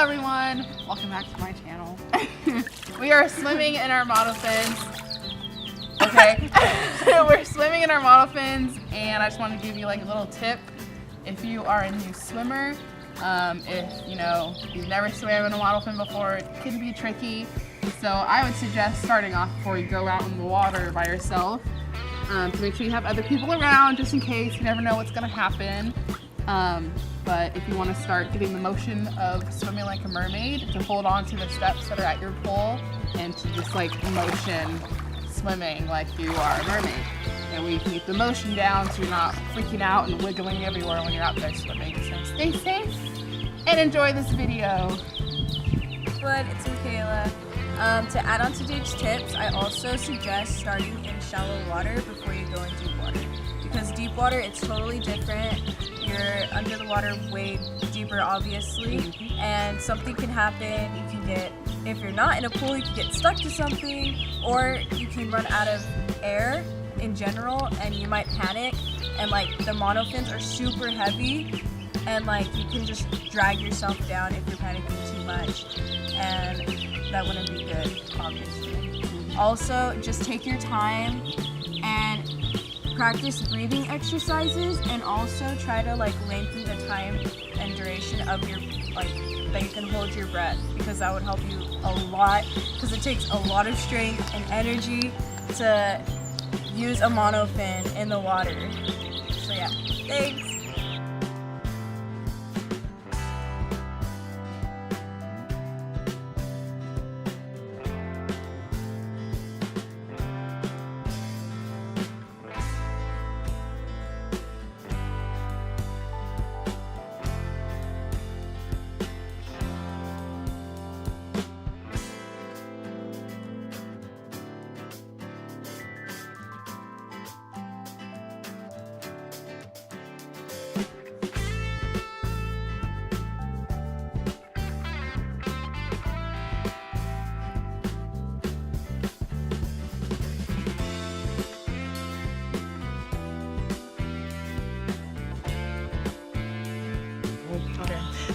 everyone, welcome back to my channel. We are swimming in our monofins. Okay, we're swimming in our monofins, and I just want to give you like a little tip if you are a new swimmer. If you've never swam in a monofin before, it can be tricky. So I would suggest starting off before you go out in the water by yourself, to make sure you have other people around just in case. You never know what's going to happen. But if you want to start getting the motion of swimming like a mermaid, to hold on to the steps that are at your pool and to just like motion swimming like you are a mermaid. And we keep the motion down so you're not freaking out and wiggling everywhere when you're out there swimming. So stay safe and enjoy this video. But it's Michaela. To add on to Dave's tips, I also suggest starting in shallow water before you go in deep water. Because deep water, it's totally different. You're under the water way deeper, obviously, and something can happen. You can get, if you're not in a pool, you can get stuck to something, or you can run out of air in general, and you might panic. And like the monofins are super heavy, and like you can just drag yourself down if you're panicking too much, and that wouldn't be good, obviously. Also, just take your time and practice breathing exercises, and also try to like lengthen the time and duration of your that you can hold your breath, because that would help you a lot, because it takes a lot of strength and energy to use a monofin in the water. So yeah, thanks.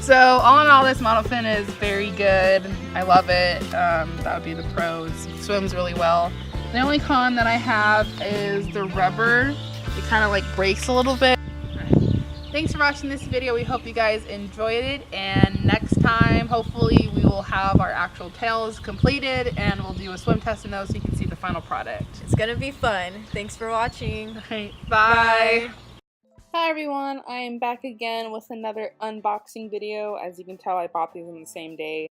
So all in all, this monofin is very good. I love it. That would be the pros. It swims really well. The only con that I have is the rubber. It kind of like breaks a little bit. Thanks for watching this video. We hope you guys enjoyed it, and next time hopefully we will have our actual tails completed and we'll do a swim test in those so you can see the final product. It's gonna be fun. Thanks for watching. Okay, bye. Bye. Hi everyone, I am back again with another unboxing video. As you can tell, I bought these on the same day.